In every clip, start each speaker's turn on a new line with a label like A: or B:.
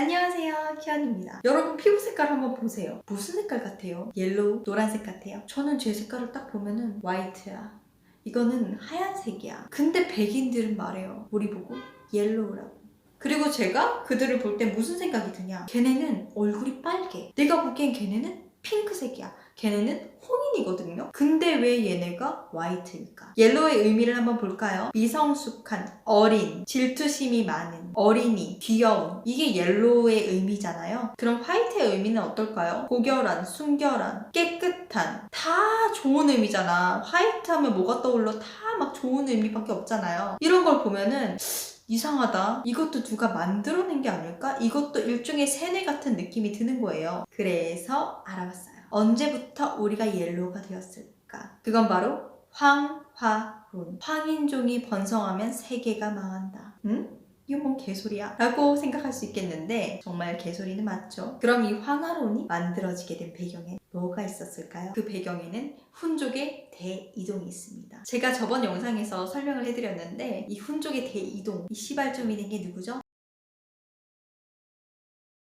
A: 안녕하세요, 키안입니다. 여러분 피부 색깔 한번 보세요. 무슨 색깔 같아요? 옐로우, 노란색 같아요? 저는 제 색깔을 딱 보면은 화이트야. 이거는 하얀색이야. 근데 백인들은 말해요. 우리 보고 옐로우라고. 그리고 제가 그들을 볼 때 무슨 생각이 드냐? 걔네는 얼굴이 빨개. 내가 보기엔 걔네는 핑크색이야. 걔네는 홍인이거든요. 근데 왜 얘네가 화이트일까? 옐로우의 의미를 한번 볼까요? 미성숙한, 어린, 질투심이 많은, 어린이, 귀여운. 이게 옐로우의 의미잖아요. 그럼 화이트의 의미는 어떨까요? 고결한, 순결한, 깨끗한. 다 좋은 의미잖아. 화이트 하면 뭐가 떠올라? 다 막 좋은 의미밖에 없잖아요. 이런 걸 보면은 이상하다. 이것도 누가 만들어낸 게 아닐까? 이것도 일종의 세뇌 같은 느낌이 드는 거예요. 그래서 알아봤어요. 언제부터 우리가 옐로우가 되었을까? 그건 바로 황화론. 황인종이 번성하면 세계가 망한다. 응? 이거 뭔 개소리야? 라고 생각할 수 있겠는데 정말 개소리는 맞죠. 그럼 이 황화론이 만들어지게 된 배경에 뭐가 있었을까요? 그 배경에는 훈족의 대이동이 있습니다. 제가 저번 영상에서 설명을 해드렸는데 이 훈족의 대이동, 이 시발점이 된 게 누구죠?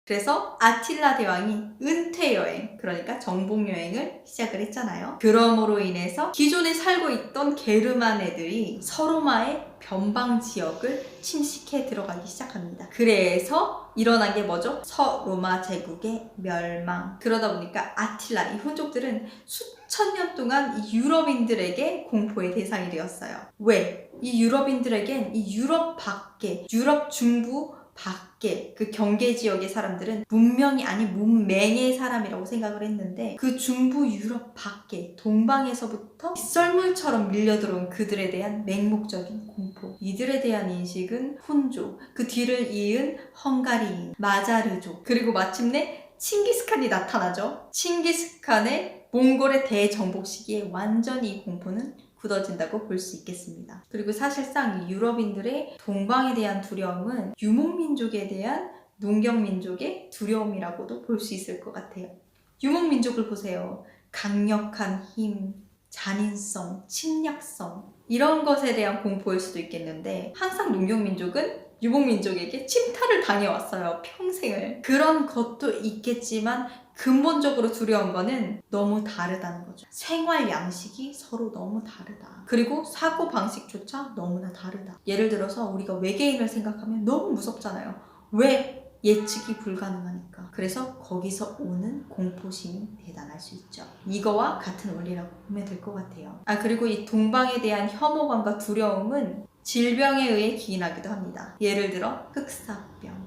A: 그래서 아틸라 대왕이 은퇴여행, 그러니까 정복여행을 시작을 했잖아요. 그러므로 인해서 기존에 살고 있던 게르만 애들이 서로마의 변방 지역을 침식해 들어가기 시작합니다. 그래서 일어난 게 뭐죠? 서로마 제국의 멸망. 그러다 보니까 아틸라, 이 훈족들은 수천 년 동안 이 유럽인들에게 공포의 대상이 되었어요. 왜? 이 유럽인들에겐 이 유럽 밖에, 유럽 중부 밖에 그 경계 지역의 사람들은 문명이 아닌 문맹의 사람이라고 생각을 했는데 그 중부 유럽 밖에 동방에서부터 썰물처럼 밀려들어온 그들에 대한 맹목적인 공포, 이들에 대한 인식은 훈족, 그 뒤를 이은 헝가리인, 마자르족, 그리고 마침내 칭기스칸이 나타나죠. 칭기스칸의 몽골의 대정복 시기에 완전히 이 공포는 굳어진다고 볼 수 있겠습니다. 그리고 사실상 이 유럽인들의 동방에 대한 두려움은 유목민족에 대한 농경민족의 두려움이라고도 볼 수 있을 것 같아요. 유목민족을 보세요. 강력한 힘, 잔인성, 침략성 이런 것에 대한 공포일 수도 있겠는데 항상 농경민족은 유목민족에게 침탈을 당해왔어요. 평생을. 그런 것도 있겠지만 근본적으로 두려운 거는 너무 다르다는 거죠. 생활 양식이 서로 너무 다르다. 그리고 사고 방식조차 너무나 다르다. 예를 들어서 우리가 외계인을 생각하면 너무 무섭잖아요. 왜? 예측이 불가능하니까. 그래서 거기서 오는 공포심이 대단할 수 있죠. 이거와 같은 원리라고 보면 될 것 같아요. 그리고 이 동방에 대한 혐오감과 두려움은 질병에 의해 기인하기도 합니다. 예를 들어 흑사병.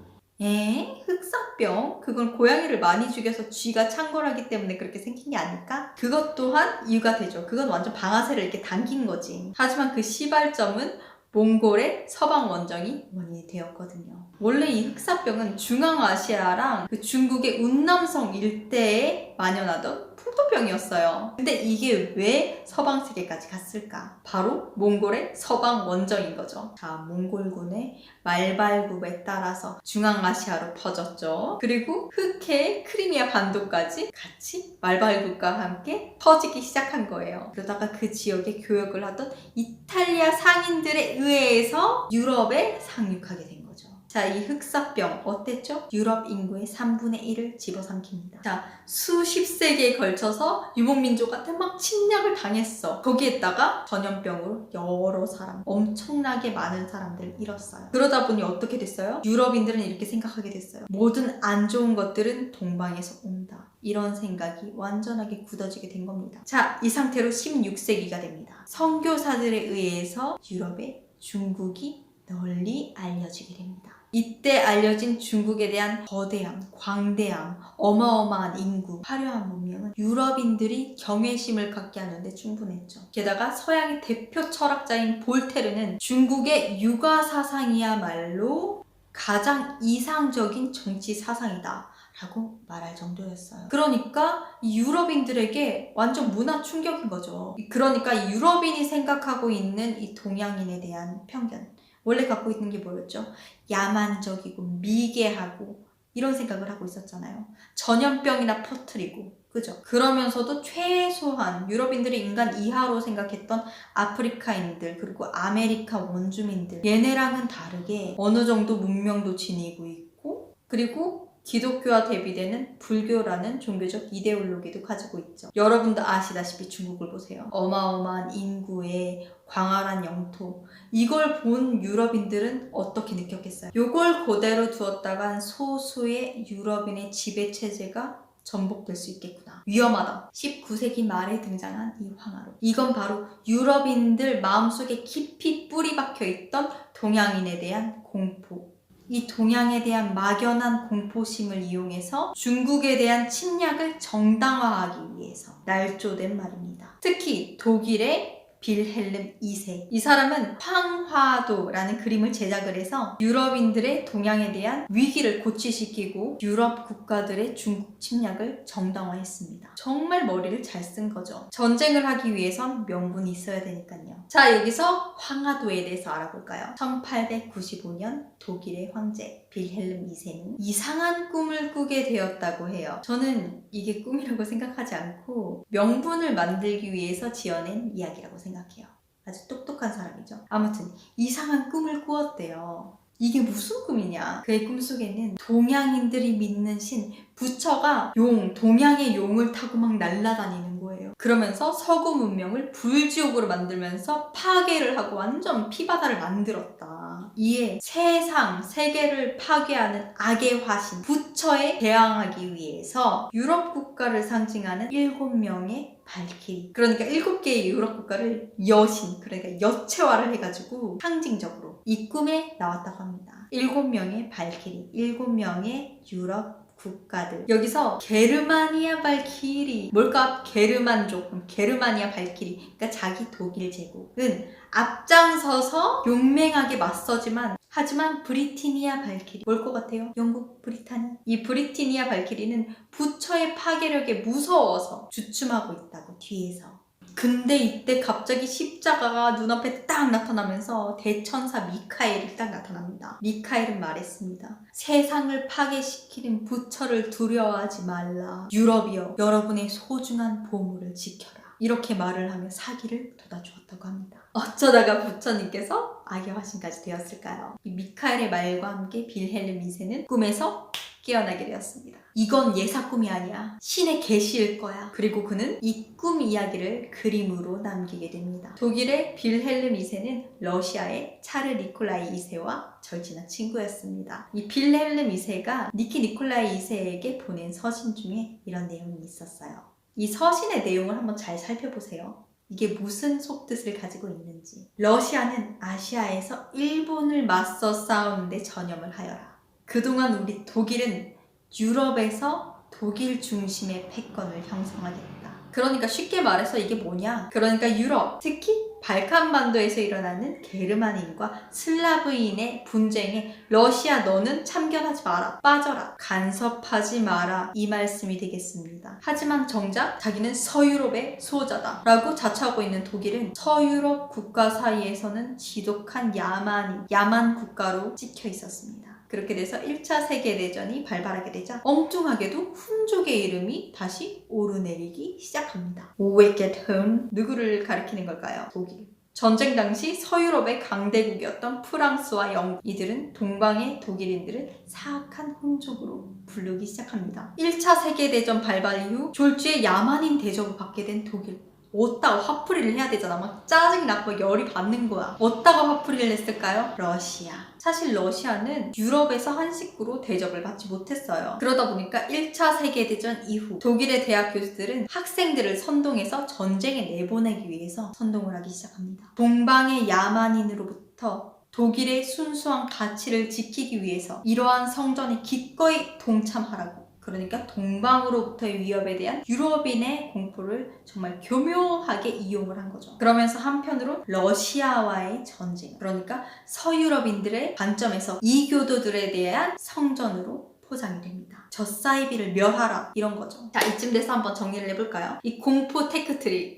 A: 흑사병? 그건 고양이를 많이 죽여서 쥐가 창궐하기 때문에 그렇게 생긴 게 아닐까? 그것 또한 이유가 되죠. 그건 완전 방아쇠를 이렇게 당긴 거지. 하지만 그 시발점은 몽골의 서방 원정이 원인이 되었거든요. 원래 이 흑사병은 중앙아시아랑 그 중국의 운남성 일대에 만연하던 풍토병이었어요. 근데 이게 왜 서방 세계까지 갔을까? 바로 몽골의 서방 원정인 거죠. 자, 몽골군의 말발굽에 따라서 중앙아시아로 퍼졌죠. 그리고 흑해 크리미아 반도까지 같이 말발굽과 함께 퍼지기 시작한 거예요. 그러다가 그 지역에 교역을 하던 이탈리아 상인들에 의해서 유럽에 상륙하게 된 거죠. 자, 이 흑사병 어땠죠? 유럽 인구의 3분의 1을 집어삼킵니다. 자, 수십 세기에 걸쳐서 유목민족한테 막 침략을 당했어. 거기에다가 전염병으로 여러 사람, 엄청나게 많은 사람들을 잃었어요. 그러다 보니 어떻게 됐어요? 유럽인들은 이렇게 생각하게 됐어요. 모든 안 좋은 것들은 동방에서 온다. 이런 생각이 완전하게 굳어지게 된 겁니다. 자, 이 상태로 16세기가 됩니다. 선교사들에 의해서 유럽에 중국이 널리 알려지게 됩니다. 이때 알려진 중국에 대한 거대함, 광대함, 어마어마한 인구, 화려한 문명은 유럽인들이 경외심을 갖게 하는데 충분했죠. 게다가 서양의 대표 철학자인 볼테르는 중국의 육아 사상이야말로 가장 이상적인 정치 사상이다 라고 말할 정도였어요. 그러니까 이 유럽인들에게 완전 문화 충격인 거죠. 그러니까 이 유럽인이 생각하고 있는 이 동양인에 대한 편견, 원래 갖고 있는 게 뭐였죠? 야만적이고 미개하고 이런 생각을 하고 있었잖아요. 전염병이나 퍼뜨리고, 그죠? 그러면서도 최소한 유럽인들이 인간 이하로 생각했던 아프리카인들, 그리고 아메리카 원주민들, 얘네랑은 다르게 어느 정도 문명도 지니고 있고 그리고 기독교와 대비되는 불교라는 종교적 이데올로기도 가지고 있죠. 여러분도 아시다시피 중국을 보세요. 어마어마한 인구에 광활한 영토. 이걸 본 유럽인들은 어떻게 느꼈겠어요? 이걸 그대로 두었다간 소수의 유럽인의 지배체제가 전복될 수 있겠구나. 위험하다. 19세기 말에 등장한 이 황하로. 이건 바로 유럽인들 마음속에 깊이 뿌리 박혀 있던 동양인에 대한 공포. 이 동양에 대한 막연한 공포심을 이용해서 중국에 대한 침략을 정당화하기 위해서 날조된 말입니다. 특히 독일의 빌헬름 2세. 이 사람은 황화도라는 그림을 제작을 해서 유럽인들의 동양에 대한 위기를 고취시키고 유럽 국가들의 중국 침략을 정당화했습니다. 정말 머리를 잘 쓴 거죠. 전쟁을 하기 위해선 명분이 있어야 되니까요. 자, 여기서 황화도에 대해서 알아볼까요? 1895년 독일의 황제 빌헬름 2세는 이상한 꿈을 꾸게 되었다고 해요. 저는 이게 꿈이라고 생각하지 않고 명분을 만들기 위해서 지어낸 이야기라고 생각해요. 아주 똑똑한 사람이죠. 아무튼 이상한 꿈을 꾸었대요. 이게 무슨 꿈이냐? 그의 꿈속에는 동양인들이 믿는 신 부처가 동양의 용을 타고 막 날아다니는 거예요. 그러면서 서구 문명을 불지옥으로 만들면서 파괴를 하고 완전 피바다를 만들었다. 이에 세계를 파괴하는 악의 화신 부처에 대항하기 위해서 유럽 국가를 상징하는 7명의 발키리, 그러니까 7개의 유럽 국가를 여신, 그러니까 여체화를 해가지고 상징적으로 이 꿈에 나왔다고 합니다. 7명의 발키리, 7명의 유럽 국가들. 여기서 게르마니아 발키리, 뭘까? 게르만족, 게르마니아 발키리, 그러니까 자기 독일 제국은 앞장서서 용맹하게 맞서지만 하지만 브리티니아 발키리, 뭘 것 같아요? 영국, 브리타니. 이 브리티니아 발키리는 부처의 파괴력에 무서워서 주춤하고 있다고, 뒤에서. 근데 이때 갑자기 십자가가 눈앞에 딱 나타나면서 대천사 미카엘이 딱 나타납니다. 미카엘은 말했습니다. 세상을 파괴시키는 부처를 두려워하지 말라. 유럽이여, 여러분의 소중한 보물을 지켜라. 이렇게 말을 하며 사기를 돋아주었다고 합니다. 어쩌다가 부처님께서 악의 화신까지 되었을까요? 이 미카엘의 말과 함께 빌헬름 2세는 꿈에서 깨어나게 되었습니다. 이건 예사 꿈이 아니야. 신의 계시일 거야. 그리고 그는 이 꿈 이야기를 그림으로 남기게 됩니다. 독일의 빌헬름 2세는 러시아의 차르 니콜라이 2세와 절친한 친구였습니다. 이 빌헬름 2세가 니콜라이 2세에게 보낸 서신 중에 이런 내용이 있었어요. 이 서신의 내용을 한번 잘 살펴보세요. 이게 무슨 속뜻을 가지고 있는지. 러시아는 아시아에서 일본을 맞서 싸우는데 전념을 하여라. 그동안 우리 독일은 유럽에서 독일 중심의 패권을 형성하겠다. 그러니까 쉽게 말해서 이게 뭐냐? 그러니까 유럽, 특히 발칸반도에서 일어나는 게르만인과 슬라브인의 분쟁에 러시아 너는 참견하지 마라, 빠져라, 간섭하지 마라, 이 말씀이 되겠습니다. 하지만 정작 자기는 서유럽의 수호자다 라고 자처하고 있는 독일은 서유럽 국가 사이에서는 지독한 야만 국가로 찍혀 있었습니다. 그렇게 돼서 1차 세계대전이 발발하게 되자 엉뚱하게도 훈족의 이름이 다시 오르내리기 시작합니다. 오웨겟흔, 누구를 가리키는 걸까요? 독일. 전쟁 당시 서유럽의 강대국이었던 프랑스와 영국, 이들은 동방의 독일인들을 사악한 훈족으로 부르기 시작합니다. 1차 세계대전 발발 이후 졸지에 야만인 대접을 받게 된 독일. 어디다가 화풀이를 해야 되잖아. 막 짜증나고 열이 받는 거야. 어디다가 화풀이를 했을까요? 러시아. 사실 러시아는 유럽에서 한 식구로 대접을 받지 못했어요. 그러다 보니까 1차 세계대전 이후 독일의 대학 교수들은 학생들을 선동해서 전쟁에 내보내기 위해서 선동을 하기 시작합니다. 동방의 야만인으로부터 독일의 순수한 가치를 지키기 위해서 이러한 성전에 기꺼이 동참하라고, 그러니까 동방으로부터의 위협에 대한 유럽인의 공포를 정말 교묘하게 이용을 한 거죠. 그러면서 한편으로 러시아와의 전쟁, 그러니까 서유럽인들의 관점에서 이교도들에 대한 성전으로 포장이 됩니다. 젖사이비를 멸하라, 이런 거죠. 자, 이쯤 돼서 한번 정리를 해볼까요? 이 공포 테크트리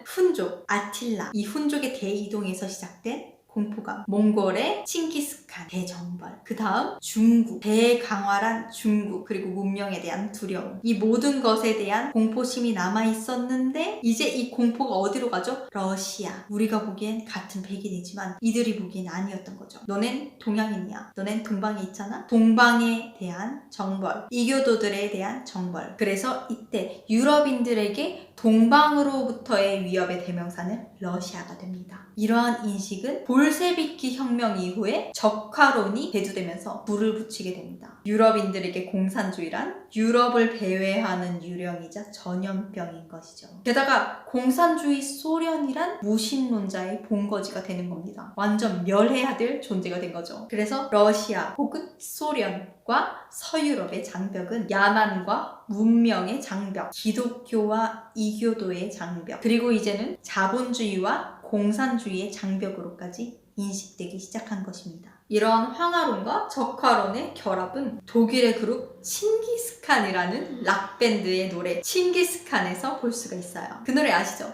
A: 훈족, 아틸라, 이 훈족의 대이동에서 시작된 공포감, 몽골의 칭기스칸, 대정벌, 그 다음 중국, 대강활한 중국, 그리고 문명에 대한 두려움. 이 모든 것에 대한 공포심이 남아있었는데 이제 이 공포가 어디로 가죠? 러시아. 우리가 보기엔 같은 백인이지만 이들이 보기엔 아니었던 거죠. 너넨 동양인이야. 너넨 동방에 있잖아? 동방에 대한 정벌, 이교도들에 대한 정벌. 그래서 이때 유럽인들에게 동방으로부터의 위협의 대명사는 러시아가 됩니다. 이러한 인식은 볼셰비키 혁명 이후에 적화론이 대두되면서 불을 붙이게 됩니다. 유럽인들에게 공산주의란 유럽을 배회하는 유령이자 전염병인 것이죠. 게다가 공산주의 소련이란 무신론자의 본거지가 되는 겁니다. 완전 멸해야 될 존재가 된 거죠. 그래서 러시아 혹은 소련과 서유럽의 장벽은 야만과 문명의 장벽, 기독교와 이교도의 장벽, 그리고 이제는 자본주의와 공산주의의 장벽으로까지 인식되기 시작한 것입니다. 이러한 황화론과 적화론의 결합은 독일의 그룹 칭기스칸이라는 락밴드의 노래 칭기스칸에서 볼 수가 있어요. 그 노래 아시죠?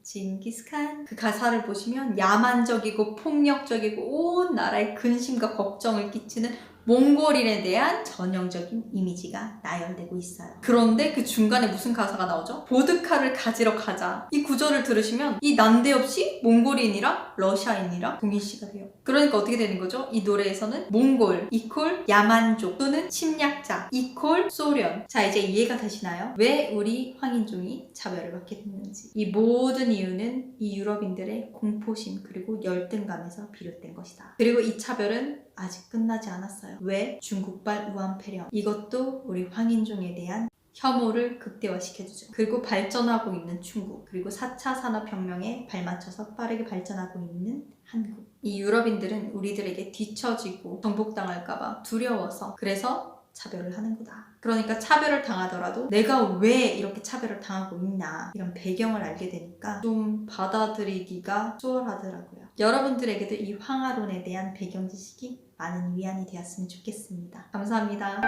A: 칭기스칸. 그 가사를 보시면 야만적이고 폭력적이고 온 나라에 근심과 걱정을 끼치는 몽골인에 대한 전형적인 이미지가 나열되고 있어요. 그런데 그 중간에 무슨 가사가 나오죠? 보드카를 가지러 가자. 이 구절을 들으시면 이 난데없이 몽골인이랑 러시아인이랑 동일시가 돼요. 그러니까 어떻게 되는 거죠? 이 노래에서는 몽골 이퀄 야만족 또는 침략자 이퀄 소련. 자, 이제 이해가 되시나요? 왜 우리 황인종이 차별을 받게 됐는지. 이 모든 이유는 이 유럽인들의 공포심 그리고 열등감에서 비롯된 것이다. 그리고 이 차별은 아직 끝나지 않았어요. 왜? 중국발 우한폐렴. 이것도 우리 황인종에 대한 혐오를 극대화시켜주죠. 그리고 발전하고 있는 중국, 그리고 4차 산업혁명에 발맞춰서 빠르게 발전하고 있는 한국. 이 유럽인들은 우리들에게 뒤처지고 정복당할까봐 두려워서 그래서 차별을 하는 거다. 그러니까 차별을 당하더라도 내가 왜 이렇게 차별을 당하고 있나 이런 배경을 알게 되니까 좀 받아들이기가 수월하더라고요. 여러분들에게도 이 황화론에 대한 배경 지식이 많은 위안이 되었으면 좋겠습니다. 감사합니다.